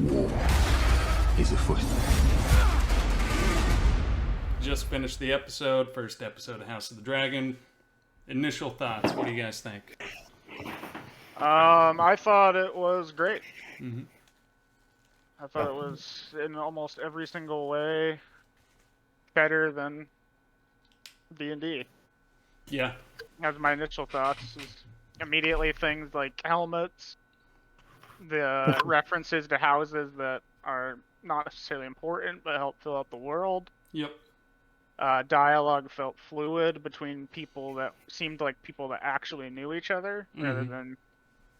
War is afoot. Just finished the episode, first episode of House of the Dragon. Initial thoughts, what do you guys think? I thought it was great. Mm-hmm. I thought it was in almost every single way better than D&D. Yeah. As my initial thoughts is immediately things like helmets, the references to houses that are not necessarily important but help fill out the world. Yep. Dialogue felt fluid between people that seemed like people that actually knew each other, rather than...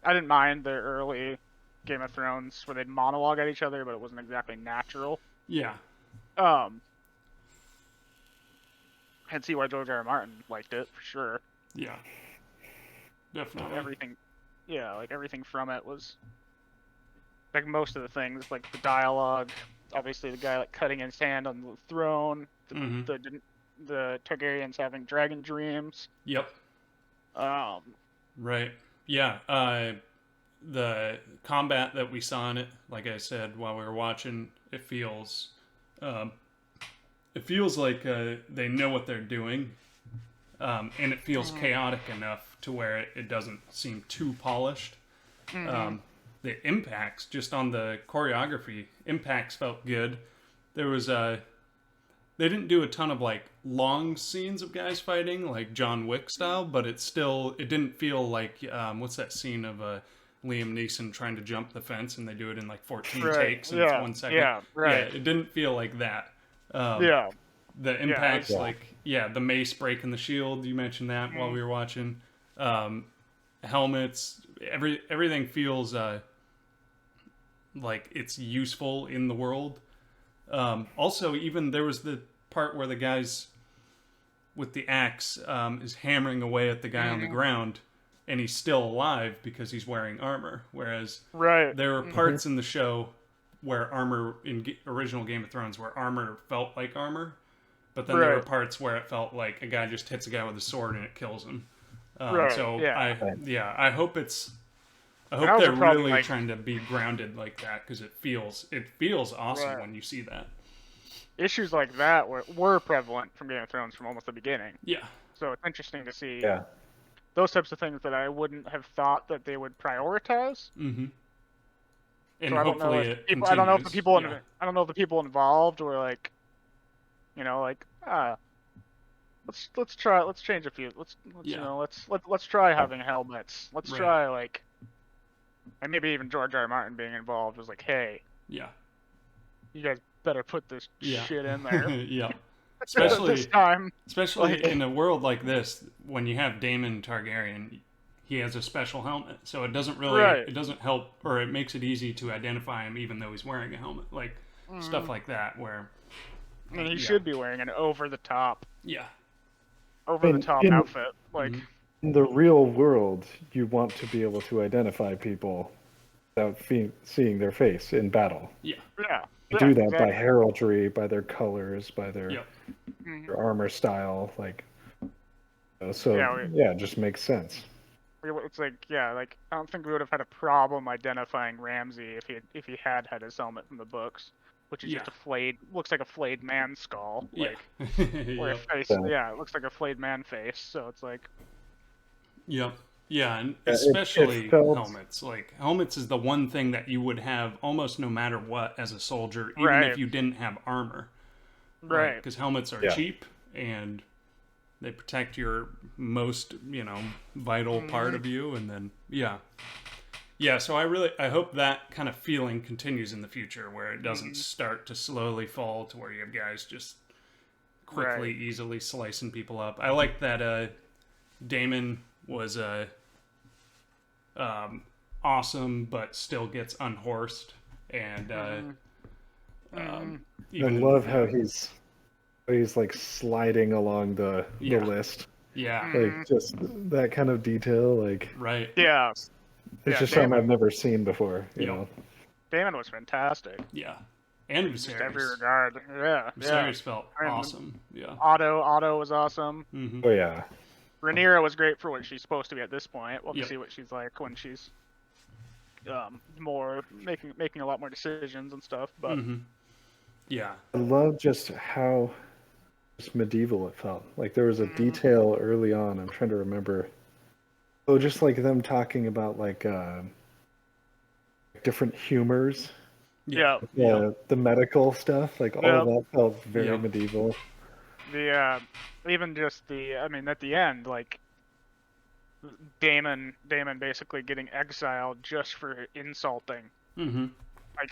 I didn't mind the early Game of Thrones where they'd monologue at each other, but it wasn't exactly natural. Yeah. I'd see why George R. R. Martin liked it, for sure. Yeah. Definitely. Everything from it was... Like, most of the things, like the dialogue, obviously the guy, like, cutting his hand on the throne, the Targaryens having dragon dreams. Yep. Right. Yeah. The combat that we saw in it, like I said while we were watching, it feels like they know what they're doing, and it feels chaotic enough to where it doesn't seem too polished. The impacts, just on the choreography, impacts felt good. There was they didn't do a ton of like long scenes of guys fighting like John Wick style, but it didn't feel like what's that scene of Liam Neeson trying to jump the fence and they do it in like 14 takes in 1 second. Yeah, right. Yeah, it didn't feel like that. Yeah. The impacts, the mace breaking the shield, you mentioned that while we were watching. Helmets, everything feels like it's useful in the world. Also, even there was the part where the guys with the axe is hammering away at the guy on the ground, and he's still alive because he's wearing armor. Whereas there were parts in the show where armor, in original Game of Thrones, where armor felt like armor, but then there were parts where it felt like a guy just hits a guy with a sword and it kills him. I hope they're really trying to be grounded like that, because it feels awesome when you see that. Issues like that were prevalent from Game of Thrones from almost the beginning. Yeah. So it's interesting to see those types of things that I wouldn't have thought that they would prioritize. Mm-hmm. And so hopefully I don't know if the people involved were like, let's change a few. Let's try having helmets. Let's try and maybe even George R. R. Martin being involved was like, hey, you guys better put this shit in there. Yeah. Especially this time. Especially in a world like this, when you have Daemon Targaryen, he has a special helmet, so it doesn't really it doesn't help, or it makes it easy to identify him even though he's wearing a helmet, like stuff like that where he should be wearing an over the top outfit. Like in the real world, you want to be able to identify people without seeing their face in battle. Yeah. You do that by heraldry, by their colors, by their armor style, it just makes sense. It's I don't think we would have had a problem identifying Ramsay if he had his helmet from the books, which is just looks like a flayed man skull. Or a face. It looks like a flayed man face. So it's like. Yep. Yeah, and especially helmets. Like, helmets is the one thing that you would have almost no matter what as a soldier, even if you didn't have armor. Right. Because helmets are cheap, and they protect your most, vital part of you, and then, so I hope that kind of feeling continues in the future, where it doesn't start to slowly fall to where you have guys just quickly, easily slicing people up. I like that Daemon was awesome, but still gets unhorsed, and I love how he's like sliding along the list. Yeah, like just that kind of detail, Yeah, it's just something I've never seen before. You know, Daemon was fantastic. Yeah, and Viserys. Just every regard. Yeah, Viserys felt awesome. Yeah, Otto was awesome. Mm-hmm. Oh yeah. Rhaenyra was great for what she's supposed to be at this point. We'll see what she's like when she's more making a lot more decisions and stuff. But yeah, I love just how just medieval it felt. Like there was a detail early on. I'm trying to remember. Oh, just like them talking about like different humors. Yeah. The medical stuff, like all of that felt very medieval. The even just I mean, at the end, like Damon basically getting exiled just for insulting. Like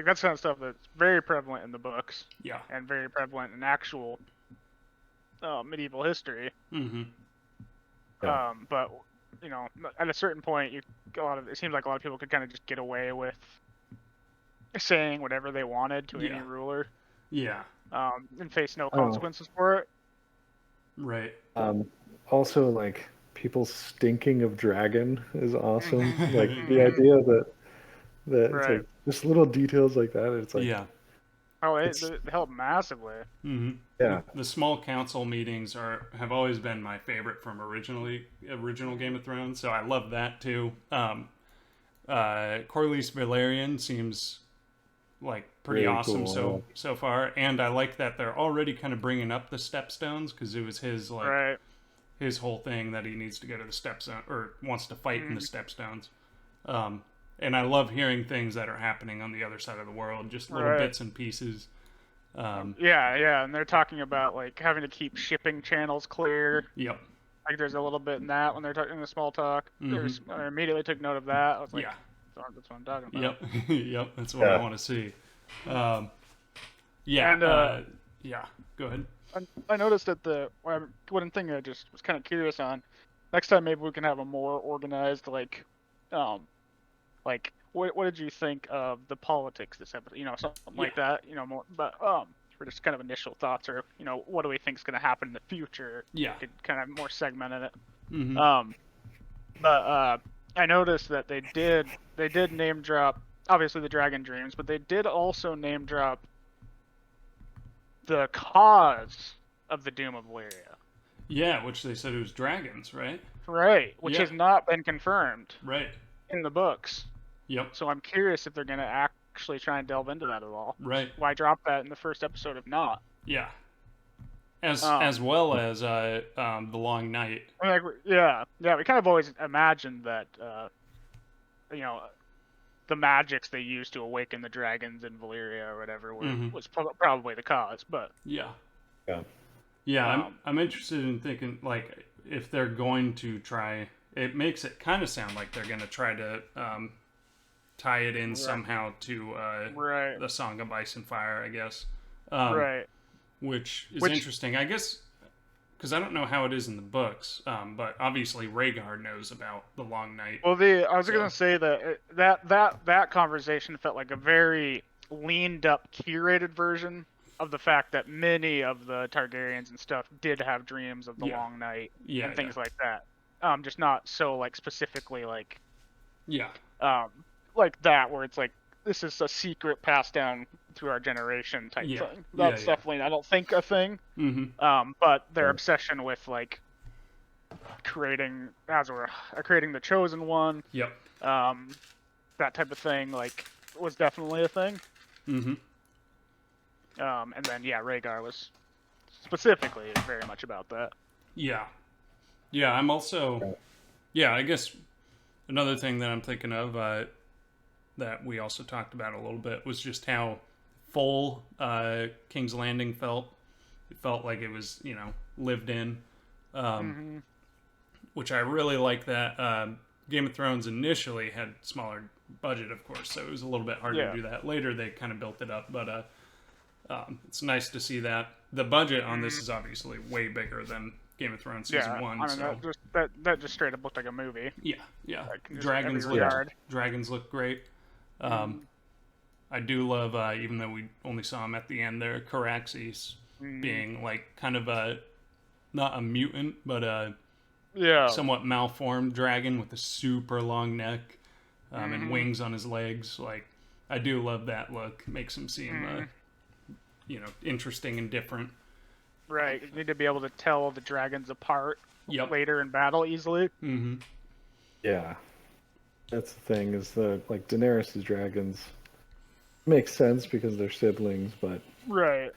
that's kind of stuff that's very prevalent in the books. Yeah. And very prevalent in actual medieval history. But you know, at a certain point, it seems like a lot of people could kind of just get away with saying whatever they wanted to any ruler. Yeah. And face no consequences for it. Right. Also, like people stinking of dragon is awesome. Like the idea that it's like just little details like that. It's like Oh, it helped massively. Yeah. The small council meetings have always been my favorite from original Game of Thrones, so I love that too. Corlys Velaryon seems like pretty Really awesome cool, so far, and I like that they're already kind of bringing up the Stepstones because it was his his whole thing that he needs to go to the Stepstone or wants to fight in the Stepstones. And I love hearing things that are happening on the other side of the world, just little bits and pieces. And they're talking about like having to keep shipping channels clear. Yep. Like there's a little bit in that when they're talking in the small talk. I immediately took note of that. I was like, that's what I'm talking about. Yep. Yep. That's what I want to see. Go ahead. I noticed that one thing I just was kind of curious on. Next time maybe we can have a more organized like what did you think of the politics this episode? You know, something like that. You know, more, but for just kind of initial thoughts, or you know, what do we think is going to happen in the future? Yeah, we could kind of more segmented it. But I noticed that they did name drop obviously the Dragon Dreams, but they did also name drop the cause of the Doom of Valyria. Yeah, which they said it was dragons, right? Right, which has not been confirmed. Right. In the books. Yep. So I'm curious if they're going to actually try and delve into that at all. Right. Why drop that in the first episode if not? Yeah. As well as the Long Night. Like, yeah. We kind of always imagined that, you know, the magics they used to awaken the dragons in Valyria or whatever was probably the cause. But I'm interested in thinking like if they're going to try. It makes it kind of sound like they're going to try to tie it in somehow to the Song of Ice and Fire, I guess. Which is interesting, I guess, because I don't know how it is in the books, but obviously Rhaegar knows about the Long Night. Well, I was going to say that conversation felt like a very leaned up, curated version of the fact that many of the Targaryens and stuff did have dreams of the Long Night and things like that. Just not so like specifically like like that where it's like this is a secret passed down through our generation type thing. That's definitely I don't think a thing. But their obsession with like creating the chosen one. That type of thing like was definitely a thing. And then Rhaegar was specifically very much about that. Yeah, I'm also... Yeah, I guess another thing that I'm thinking of that we also talked about a little bit was just how full King's Landing felt. It felt like it was, you know, lived in, which I really like that. Game of Thrones initially had smaller budget, of course, so it was a little bit harder to do that. Later, they kind of built it up, but it's nice to see that. The budget on this is obviously way bigger than Game of Thrones season 1. I mean, so that just straight up looked like a movie. Yeah. Like, Dragons look great. I do love, even though we only saw him at the end there, Caraxes being like kind of not a mutant, but a somewhat malformed dragon with a super long neck and wings on his legs. Like, I do love that look. Makes him seem, you know, interesting and different. Right, you need to be able to tell the dragons apart later in battle easily. Yeah. That's the thing, is that like Daenerys' dragons makes sense because they're siblings, but Right.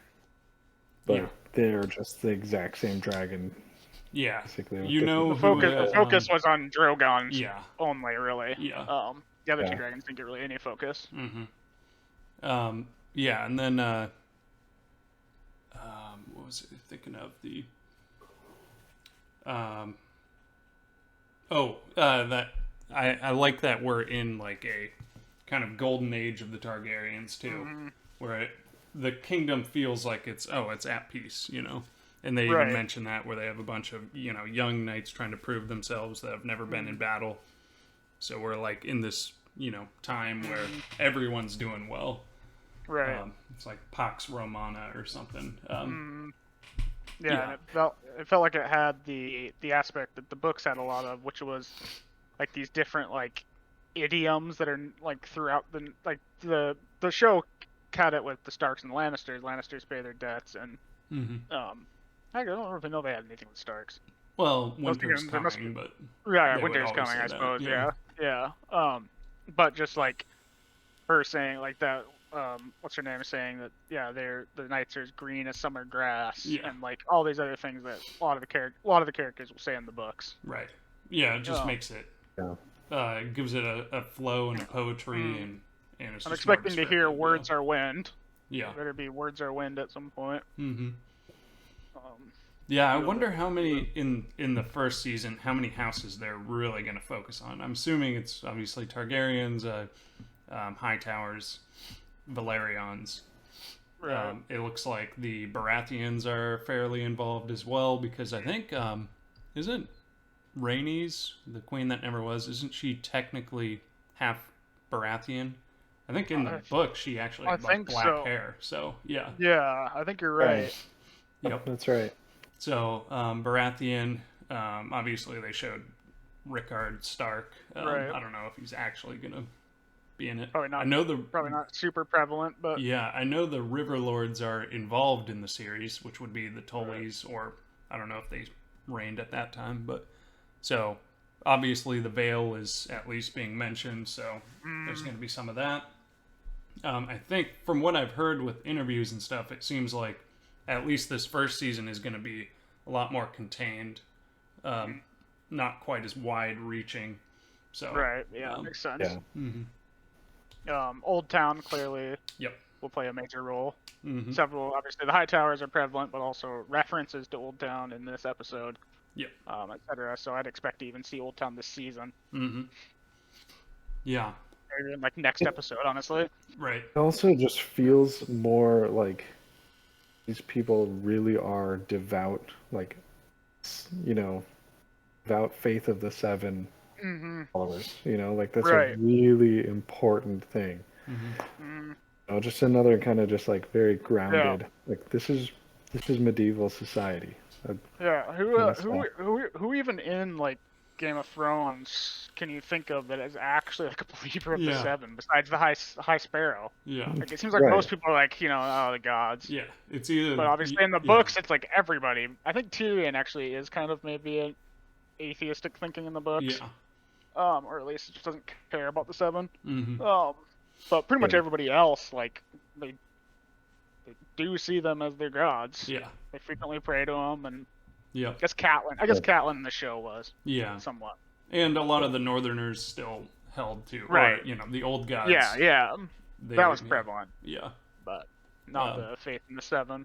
Yeah. they're just the exact same dragon. Yeah. Basically, You know The who focus was on Drogon's yeah. only, really. Yeah. The other two Yeah. dragons didn't get really any focus. Yeah, and then what was I thinking of? The that I like that we're in like a kind of golden age of the Targaryens too, where the kingdom feels like it's at peace, you know. And they even Right. mention that where they have a bunch of, you know, young knights trying to prove themselves that have never been in battle. So we're like in this, you know, time where everyone's doing well. Right. It's like Pax Romana or something. Yeah, and it felt like it had the aspect that the books had a lot of, which was like these different like idioms that are like throughout the show had it with the Starks and the Lannisters. Lannisters pay their debts, and I don't even know if they had anything with Starks. Well, I was thinking winter's there must coming, be- but Yeah, they would winter's always coming, say I that, suppose. yeah. Yeah. But just like her saying like that. What's her name saying that? Yeah, the knights are as green as summer grass, Yeah. and like all these other things that a lot of the characters will say in the books. right. Yeah, it just makes it. Yeah. It gives it a flow and a poetry, and it's. I'm just more expecting to hear descriptive, "Words are wind." Yeah. Better be "Words are wind" at some point. Mm-hmm. Um, Yeah, I wonder how many in the first season, how many houses they're really going to focus on. I'm assuming it's obviously Targaryens, Hightowers, Valerians. right. It looks like the Baratheons are fairly involved as well because I think isn't Rhaenys, the queen that never was, isn't she technically half Baratheon? I think in the book she actually had like black hair. So yeah. Yeah, I think you're right. Yep. That's right. So Baratheon, obviously they showed Rickard Stark. Right. I don't know if he's actually gonna be in it. Probably not. I know Probably not super prevalent, but Yeah, I know the River Lords are involved in the series, which would be the Tullys, or I don't know if they reigned at that time, but so obviously the Vale is at least being mentioned, so there's going to be some of that. I think from what I've heard with interviews and stuff, it seems like at least this first season is going to be a lot more contained, not quite as wide-reaching. So right. Yeah, makes sense. Yeah. Old Town clearly Yep. will play a major role. Mm-hmm. Several, obviously, the High Towers are prevalent, but also references to Old Town in this episode. Yep. Etc. So I'd expect to even see Old Town this season. Mm-hmm. Yeah. Maybe in like next episode, honestly. Right. It also just feels more like these people really are devout, like, you know, devout faith of the seven followers. You know, like that's Right. a really important thing. You know, just another kind of just like very grounded. Like this is medieval society. Yeah. Yes, Who even in like Game of Thrones can you think of that is actually like a believer of the Yeah. Seven besides the High Sparrow? Yeah. Like it seems like Right. most people are like, oh, the gods. Yeah. It's either. But obviously in the yeah. books, it's like everybody. I think Tyrion actually is kind of maybe an atheistic thinking in the books. Yeah. Or at least just doesn't care about the Seven. Mm-hmm. But pretty much Yeah. everybody else, like they do see them as their gods. Yeah. They frequently pray to them, and Yeah. I guess Catelyn in the show was Yeah. somewhat. And a lot of the Northerners still held to, Right. Or, you know, the old gods. Yeah. they- That was prevalent, Yeah. but not the faith in the Seven.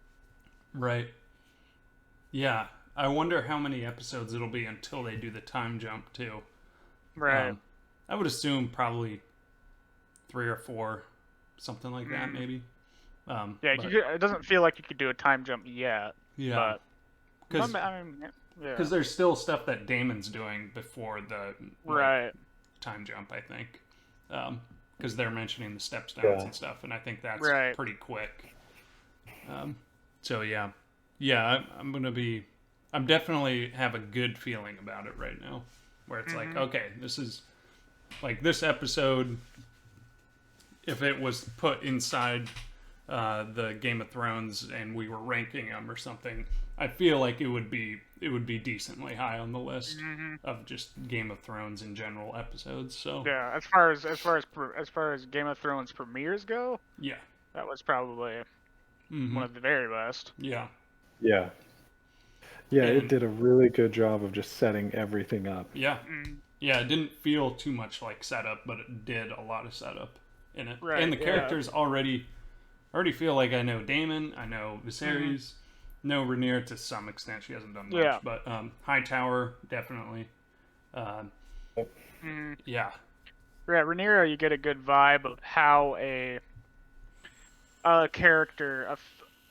Right. Yeah. I wonder how many episodes it'll be until they do the time jump too. Right. I would assume probably 3 or 4, something like that, maybe. Yeah, but- it doesn't feel like you could do a time jump yet. yeah. But Because I mean, yeah. there's still stuff that Damon's doing before the Right. time jump, I think. Because they're mentioning the stepstones Yeah. and stuff, and I think that's Right. pretty quick. So yeah, I'm definitely have a good feeling about it right now, where it's like, okay, this is like this episode. If it was put inside the Game of Thrones and we were ranking them or something, I feel like it would be it would be decently high on the list Mm-hmm. of just Game of Thrones in general episodes. So Yeah, as far as Game of Thrones premieres go, yeah, that was probably one of the very best. yeah, Yeah. Yeah, it And- did a really good job of just setting everything up. yeah, Mm, yeah. It didn't feel too much like setup, but it did a lot of setup in it. Right, And the yeah. characters already feel like I know Daemon, I know Viserys, know Rhaenyra to some extent. She hasn't done much, Yeah. but Hightower definitely. mm. Yeah, Yeah, Rhaenyra, you get a good vibe of how a character,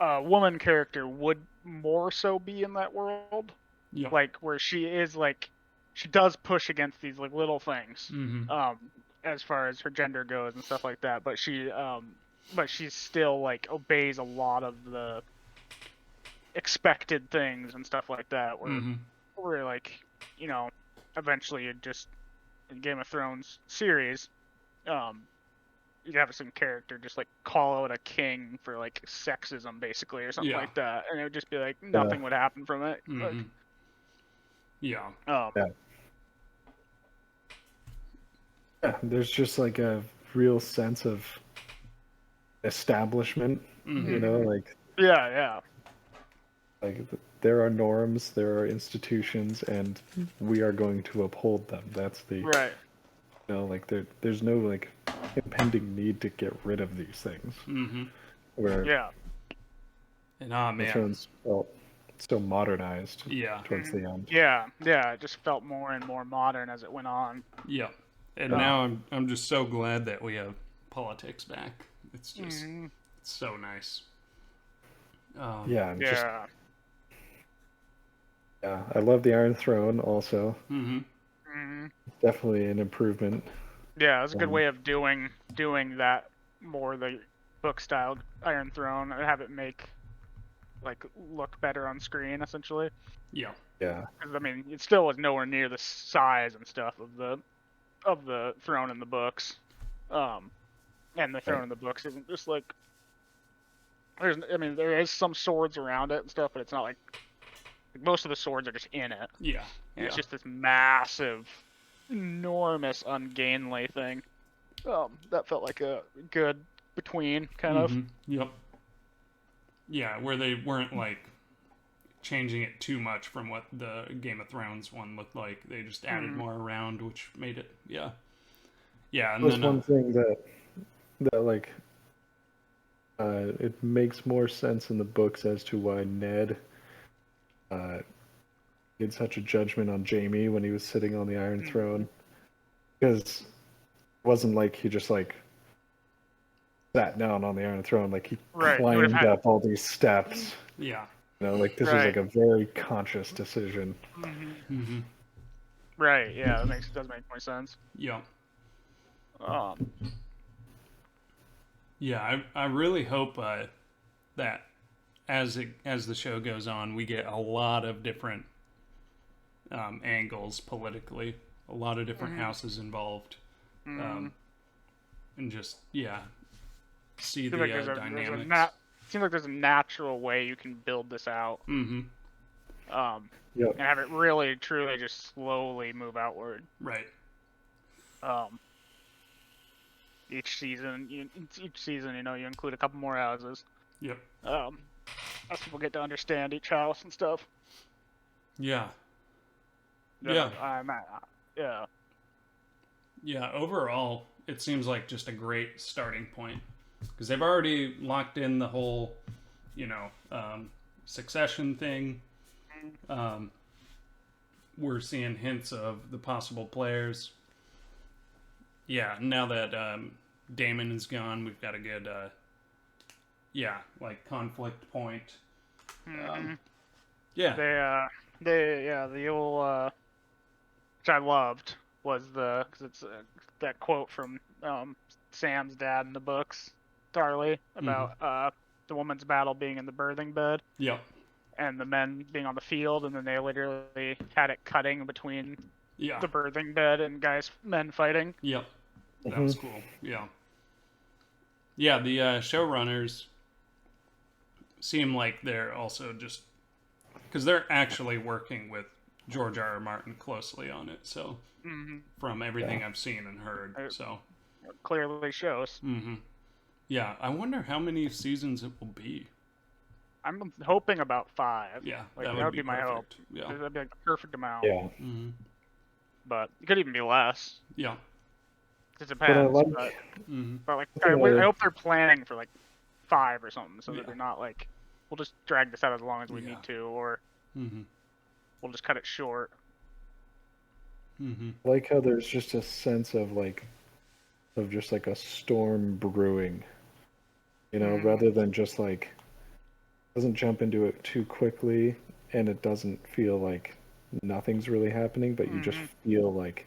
a woman character, would more so be in that world. yeah, Like where she is like, she does push against these like little things, as far as her gender goes and stuff like that. But she's still like obeys a lot of the expected things and stuff like that. Where like, you know, eventually you just in Game of Thrones series, you'd have some character just like call out a king for like sexism basically or something Yeah. like that, and it would just be like nothing would happen from it. Like, yeah, um, Yeah. Yeah, there's just like a real sense of establishment, you know, like yeah, there are norms, there are institutions, and we are going to uphold them. That's the right. you know, like there's no like impending need to get rid of these things. Where Yeah, and the man, Thrones felt so modernized yeah, towards the end. yeah. It just felt more and more modern as it went on. yeah. And now I'm just so glad that we have politics back. It's just it's so nice. Yeah, and just Yeah. yeah, I love the Iron Throne also. Definitely an improvement. Yeah, it was a good way of doing that more the book style Iron Throne and have it make like look better on screen essentially. Yeah, Yeah. 'Cause, I mean, it still was nowhere near the size and stuff of the throne in the books. And the throne in the books isn't just like there is some swords around it and stuff, but it's not like most of the swords are just in it. yeah, And it's just this massive, enormous, ungainly thing. That felt like a good between kind of. Yep. Yeah, where they weren't like changing it too much from what the Game of Thrones one looked like. They just added more around, which made it yeah. And That's then one thing that like it makes more sense in the books as to why Ned made such a judgment on Jaime when he was sitting on the Iron Throne, because it wasn't like he just like sat down on the Iron Throne, like he Right, he would've climbed had- up all these steps. yeah. You know, like this was like Right. a very conscious decision. Right. Yeah, that does make more sense. Yeah. Um, Yeah, I really hope that as the show goes on, we get a lot of different angles politically, a lot of different houses involved, and just see seems the like there's dynamics. seems like there's a natural way you can build this out. Yep. And have it really, truly just slowly move outward. Right. Each season, you include a couple more houses. Yep. As people get to understand each house and stuff. Yeah. Then Yeah. Yeah. Yeah, overall, it seems like just a great starting point because they've already locked in the whole, succession thing. We're seeing hints of the possible players. Yeah, now that Daemon is gone, we've got a good, conflict point. Yeah. The old, which I loved was because it's that quote from Sam's dad in the books, Tarly, about the woman's battle being in the birthing bed Yep. and the men being on the field, and then they literally had it cutting between Yeah. the birthing bed and men fighting. Yep. That was cool. Yeah. Yeah, the showrunners seem like they're also just because they're actually working with George R.R. Martin closely on it. So from everything I've seen and heard, so it clearly shows. Yeah, I wonder how many seasons it will be. I'm hoping about 5. Yeah, like that would be my hope. perfect. Yeah. That'd be like the perfect amount. Yeah. But it could even be less. Yeah. It depends. But like, I hope they're planning for like 5 or something, so that they're not like, we'll just drag this out as long as we need to, or we'll just cut it short. I like how there's just a sense of just like a storm brewing, rather than just like, doesn't jump into it too quickly, and it doesn't feel like nothing's really happening, but you just feel like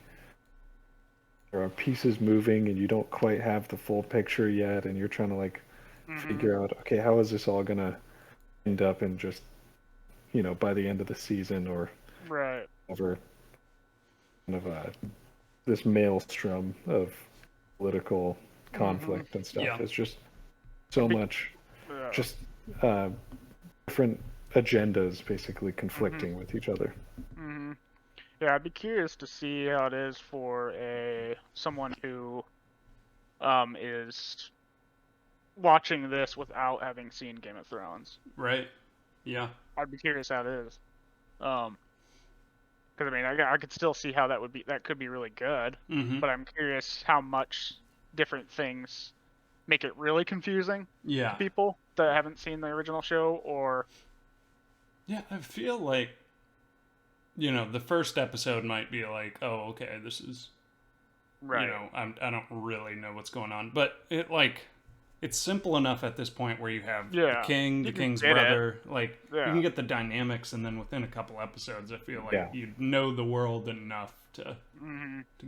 there are pieces moving and you don't quite have the full picture yet, and you're trying to like figure out, okay, how is this all gonna end up in just, by the end of the season or whatever kind of this maelstrom of political conflict and stuff. It's just so much just different agendas basically conflicting with each other. Yeah, I'd be curious to see how it is for someone who is watching this without having seen Game of Thrones. Right. Yeah. I'd be curious how it is. Because I mean, I could still see how that could be really good. But I'm curious how much different things make it really confusing to people that haven't seen the original show, or... Yeah, I feel like, the first episode might be like, oh, okay, this is, I don't really know what's going on. But it's simple enough at this point where you have the king, the king's brother, you can get the dynamics, and then within a couple episodes, I feel like you know the world enough to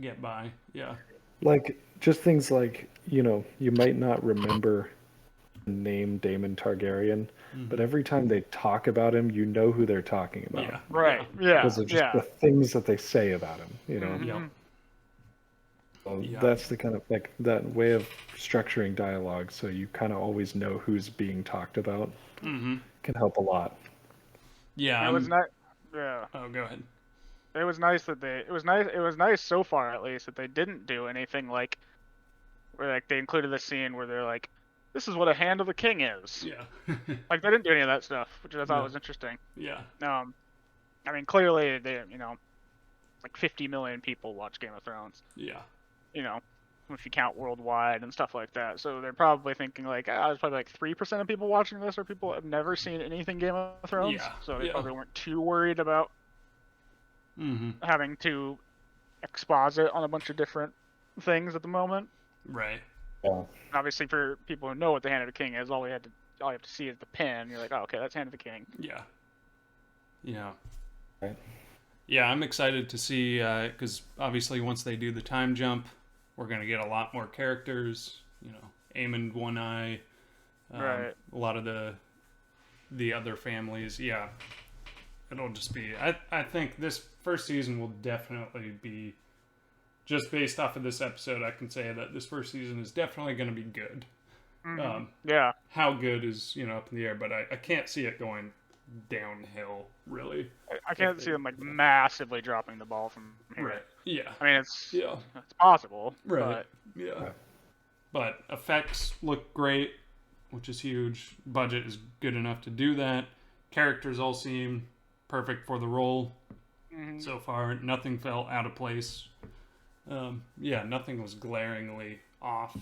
get by. Yeah. Like, just things like, you might not remember the name Daemon Targaryen, but every time they talk about him, you know who they're talking about. Yeah. Right. Yeah. Because of just the things that they say about him, So that's the kind of, like, that way of structuring dialogue, so you kind of always know who's being talked about, can help a lot. Yeah. It was not... Yeah. Oh, go ahead. It was nice it was nice so far, at least, that they didn't do anything like, where like they included the scene where they're like, this is what a hand of the king is. Yeah. Like, they didn't do any of that stuff, which I thought was interesting. Yeah. I mean, clearly like 50 million people watch Game of Thrones. Yeah. If you count worldwide and stuff like that. So they're probably thinking like, there's probably like 3% of people watching this are people that have never seen anything Game of Thrones. Yeah. So they probably weren't too worried about having to exposit on a bunch of different things at the moment. Right. Yeah. Obviously, for people who know what the Hand of the King is, all you have to see is the pin. You're like, oh, okay, that's Hand of the King. Yeah. Yeah. Right. Yeah, I'm excited to see, because obviously once they do the time jump, we're going to get a lot more characters, Aemond One Eye, a lot of the other families. Yeah, it'll just be, I think this first season will definitely be, just based off of this episode, I can say that this first season is definitely going to be good. How good is, up in the air, but I can't see it going downhill, really. I can't see them like massively dropping the ball from here. Right. Yeah. I mean, it's possible. Right. Yeah. But effects look great, which is huge. Budget is good enough to do that. Characters all seem perfect for the role so far. Nothing felt out of place. Nothing was glaringly off.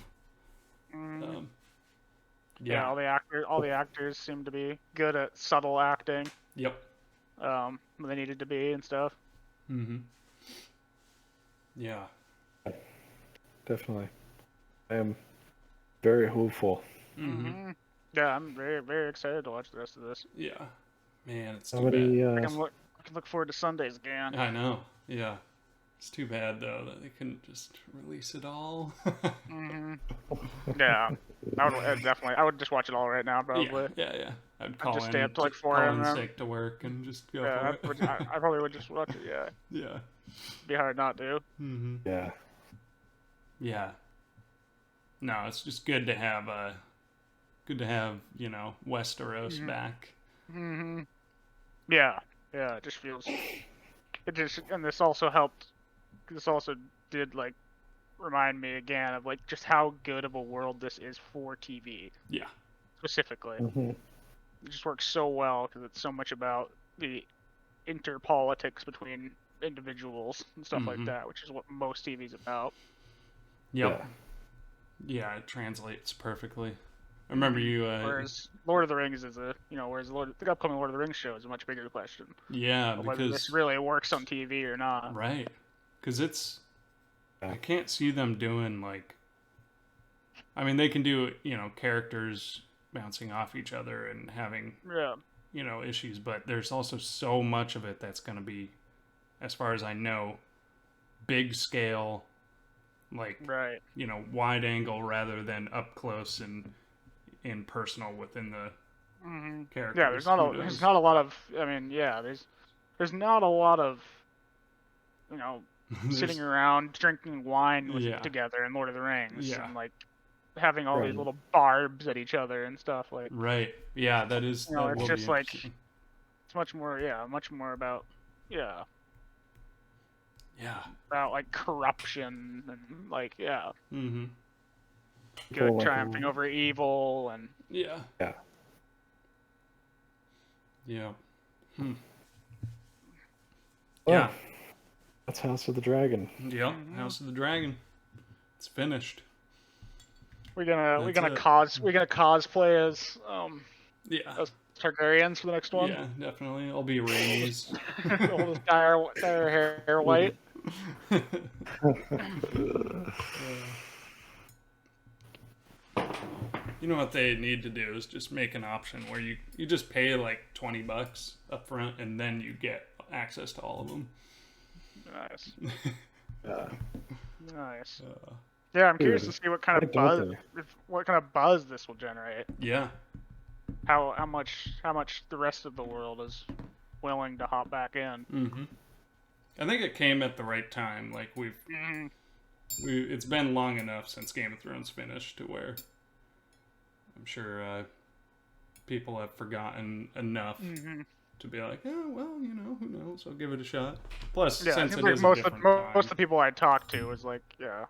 All the actors seem to be good at subtle acting. Yep. When they needed to be and stuff. Yeah. Definitely. I am very hopeful. Yeah, I'm very, very excited to watch the rest of this. Yeah. Man, it's too bad. I can look forward to Sundays again. I know. Yeah. It's too bad, though, that they couldn't just release it all. Yeah. I would just watch it all right now, probably. Yeah. I'd call just in, stay up till like 4 a.m. sick to work and just go for it. I probably would just watch it, yeah. Yeah. It'd be hard not to. Yeah. Yeah. No, it's just good to have Westeros back. Yeah, yeah, it just feels. It just, and this also helped. This also did like remind me again of like just how good of a world this is for TV Yeah. specifically. Mm-hmm. It just works so well because it's so much about the interpolitics between individuals and stuff like that, which is what most TV's about. Yep. Yeah, it translates perfectly. I remember you. Whereas Lord of the Rings is the upcoming Lord of the Rings show is a much bigger question. Yeah, Whether because this really works on TV or not. right, because it's. I can't see them doing like. I mean, they can do characters bouncing off each other and having issues, but there's also so much of it that's going to be, as far as I know, big scale, like wide angle rather than up close and personal within the characters. Yeah, there's not a lot of. I mean, there's not a lot of, sitting around drinking wine together in Lord of the Rings and like having all these little barbs at each other and stuff like. Right. Yeah, that is. That it's just like it's much more about about like corruption and like good triumphing over evil and yeah. Yeah. That's House of the Dragon. Yep, House of the Dragon. It's finished. We're gonna cosplay as as Targaryens for the next one. Yeah, definitely. I'll be Rhaenys. We'll just dye our hair white. You know what they need to do is just make an option where you just pay like $20 up front and then you get access to all of them. Nice. Nice. Yeah, I'm curious to see what kind of buzz this will generate. Yeah. How much the rest of the world is willing to hop back in. Mm-hmm. I think it came at the right time. Like it's been long enough since Game of Thrones finished to where I'm sure people have forgotten enough to be like, oh well, who knows? I'll give it a shot. Plus, since it is most a of different the people I talked to was like,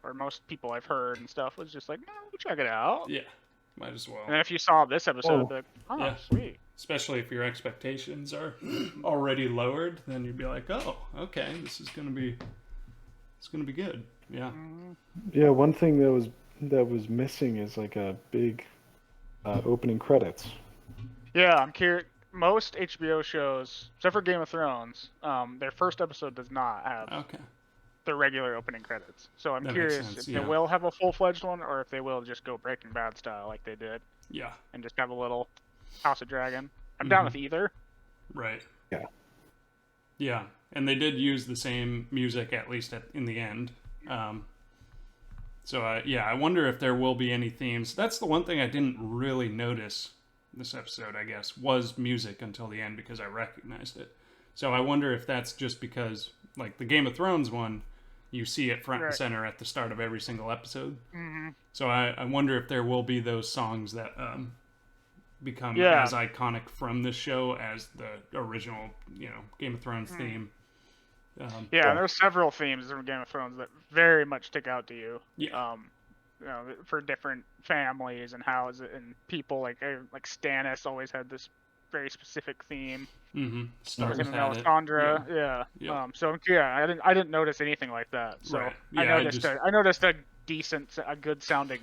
or most people I've heard and stuff was just like, no, check it out. Yeah, might as well. And if you saw this episode, like, sweet. Especially if your expectations are already lowered, then you'd be like, oh, okay, it's gonna be good. Yeah. Yeah, one thing that was missing is like a big opening credits. Yeah, I'm curious. Most HBO shows, except for Game of Thrones, their first episode does not have the regular opening credits. So I'm curious if they will have a full-fledged one, or if they will just go Breaking Bad style like they did. Yeah. And just have a little House of Dragon. I'm down with either. Right. Yeah. Yeah, and they did use the same music at least in the end. So I wonder if there will be any themes. That's the one thing I didn't really notice this episode, I guess, was music until the end because I recognized it. So I wonder if that's just because, like the Game of Thrones one, you see it front and center at the start of every single episode. Mm-hmm. So I wonder if there will be those songs that become as iconic from this show as the original, Game of Thrones theme. There's several themes from Game of Thrones that very much stick out to you. Yeah. For different families and and people like Stannis always had this very specific theme. Mm-hmm. Stark and Melisandre, So I didn't notice anything like that. So I noticed a good sounding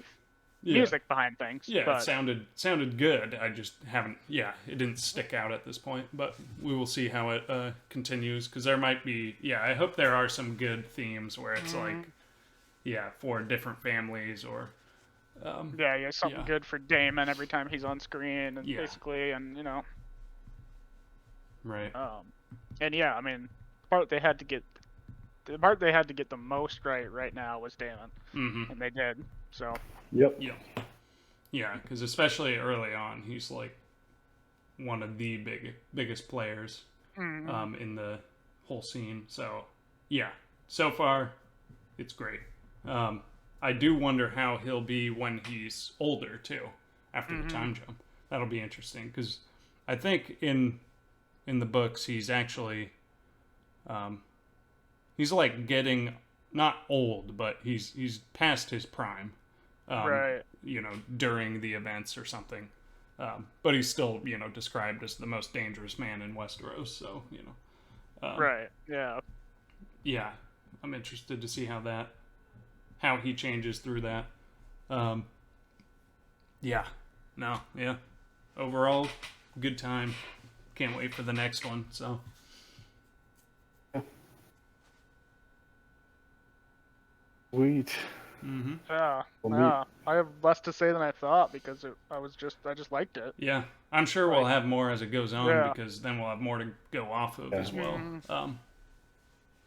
music behind things. Yeah, but it sounded good. I just haven't. Yeah, it didn't stick out at this point, but we will see how it continues because there might be. Yeah, I hope there are some good themes where it's like. Yeah, for different families or. Something good for Daemon every time he's on screen, and basically, and Right. And I mean, the part they had to get the most right now was Daemon, and they did. So. Yep. Yeah. Yeah, because especially early on, he's like one of the biggest players in the whole scene. So, so far, it's great. I do wonder how he'll be when he's older too, after the time jump. That'll be interesting because I think in in the books, he's actually, he's like getting not old, but he's past his prime. Right. You know, during the events or something. But he's still, you know, described as the most dangerous man in Westeros. So, you know. Right. Yeah. Yeah, I'm interested to see how he changes through that. Yeah. No. Yeah. Overall, good time. Can't wait for the next one. So. Sweet. Mm-hmm. Yeah. Well, Yeah. I have less to say than I thought because I just liked it. Yeah, I'm sure we'll have more as it goes on Yeah. because then we'll have more to go off of as well. Yeah.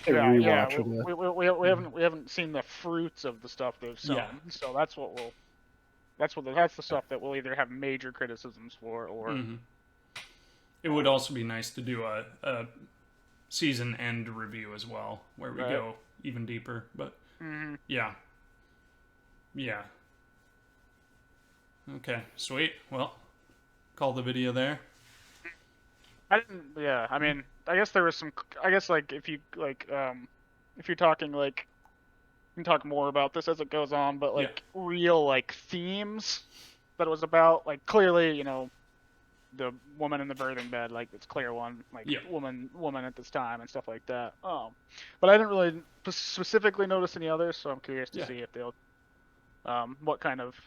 Rewatchable. We haven't seen the fruits of the stuff they've sown. Yeah. So that's the stuff that we'll either have major criticisms for or. It would also be nice to do a season end review as well, where we go even deeper. But yeah. Okay, sweet. Well, call the video there. I didn't. Yeah, I mean, I guess there was some. I guess like if you're talking like, we can talk more about this as it goes on, but like real like themes that it was about. Like clearly, you know, the woman in the birthing bed, like it's clear one, like woman at this time and stuff like that. But I didn't really specifically notice any others, so I'm curious to see if they'll,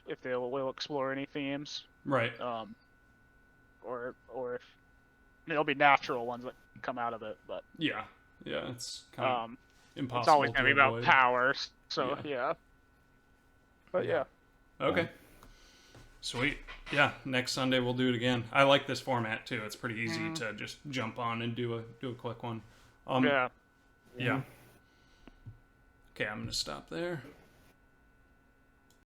if they will explore any themes, right? Or if there'll be natural ones that come out of it, but yeah, it's kind of impossible. It's always gonna be about avoid. powers, so But yeah. Okay. Sweet. Yeah, next Sunday we'll do it again. I like this format too. It's pretty easy to just jump on and do a quick one. Yeah. Yeah. Okay, I'm gonna stop there.